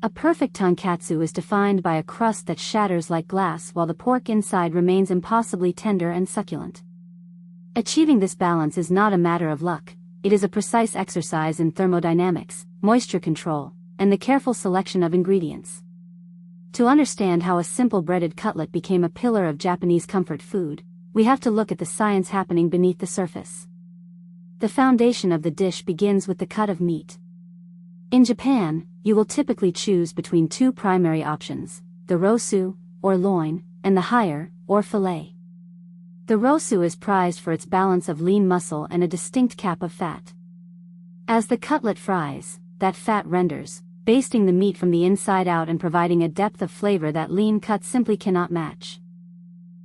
A perfect tonkatsu is defined by a crust that shatters like glass while the pork inside remains impossibly tender and succulent. Achieving this balance is not a matter of luck, it is a precise exercise in thermodynamics, moisture control, and the careful selection of ingredients. To understand how a simple breaded cutlet became a pillar of Japanese comfort food, we have to look at the science happening beneath the surface. The foundation of the dish begins with the cut of meat. In Japan, you will typically choose between two primary options, the rosu, or loin, and the higher, or fillet. The rosu is prized for its balance of lean muscle and a distinct cap of fat. As the cutlet fries, that fat renders, basting the meat from the inside out and providing a depth of flavor that lean cuts simply cannot match.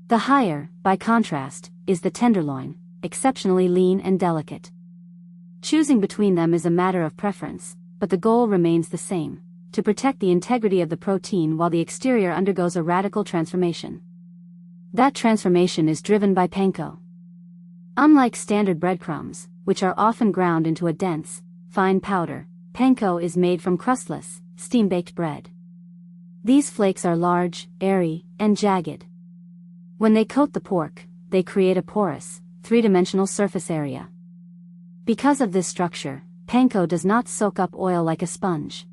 The higher, by contrast, is the tenderloin, exceptionally lean and delicate. Choosing between them is a matter of preference, but the goal remains the same, to protect the integrity of the protein while the exterior undergoes a radical transformation. That transformation is driven by panko. Unlike standard breadcrumbs, which are often ground into a dense, fine powder, panko is made from crustless, steam-baked bread. These flakes are large, airy, and jagged. When they coat the pork, they create a porous, three-dimensional surface area. Because of this structure, panko does not soak up oil like a sponge.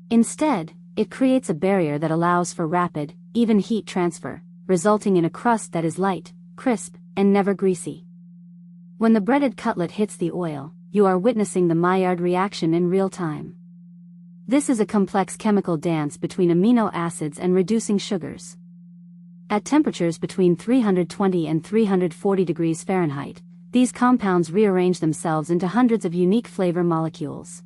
Instead, it creates a barrier that allows for rapid, even heat transfer, resulting in a crust that is light, crisp, and never greasy. When the breaded cutlet hits the oil, you are witnessing the Maillard reaction in real time. This is a complex chemical dance between amino acids and reducing sugars. At temperatures between 320 and 340 degrees Fahrenheit, these compounds rearrange themselves into hundreds of unique flavor molecules.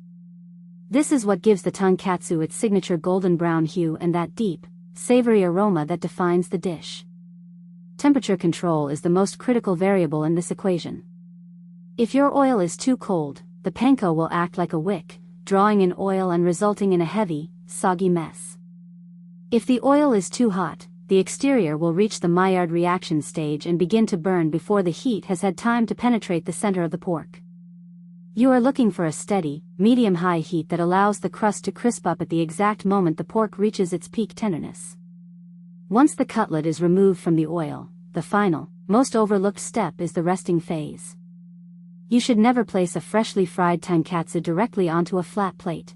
This is what gives the tonkatsu its signature golden brown hue and that deep, savory aroma that defines the dish. Temperature control is the most critical variable in this equation. If your oil is too cold, the panko will act like a wick, drawing in oil and resulting in a heavy, soggy mess. If the oil is too hot, the exterior will reach the Maillard reaction stage and begin to burn before the heat has had time to penetrate the center of the pork. You are looking for a steady, medium-high heat that allows the crust to crisp up at the exact moment the pork reaches its peak tenderness. Once the cutlet is removed from the oil, the final, most overlooked step is the resting phase. You should never place a freshly fried tonkatsu directly onto a flat plate.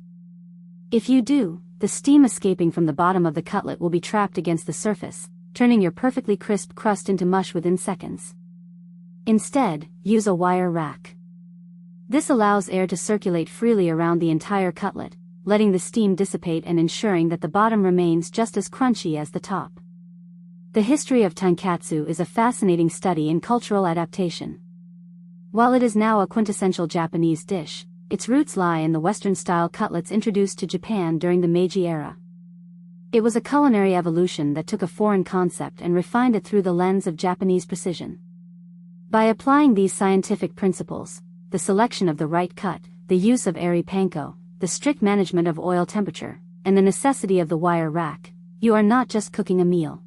If you do, the steam escaping from the bottom of the cutlet will be trapped against the surface, turning your perfectly crisp crust into mush within seconds. Instead, use a wire rack. This allows air to circulate freely around the entire cutlet, letting the steam dissipate and ensuring that the bottom remains just as crunchy as the top. The history of tonkatsu is a fascinating study in cultural adaptation. While it is now a quintessential Japanese dish, its roots lie in the Western-style cutlets introduced to Japan during the Meiji era. It was a culinary evolution that took a foreign concept and refined it through the lens of Japanese precision. By applying these scientific principles, the selection of the right cut, the use of airy panko, the strict management of oil temperature, and the necessity of the wire rack, you are not just cooking a meal.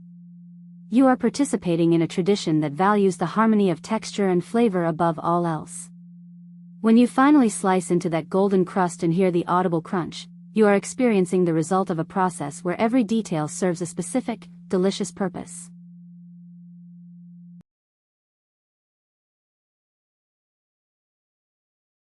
You are participating in a tradition that values the harmony of texture and flavor above all else. When you finally slice into that golden crust and hear the audible crunch, you are experiencing the result of a process where every detail serves a specific, delicious purpose.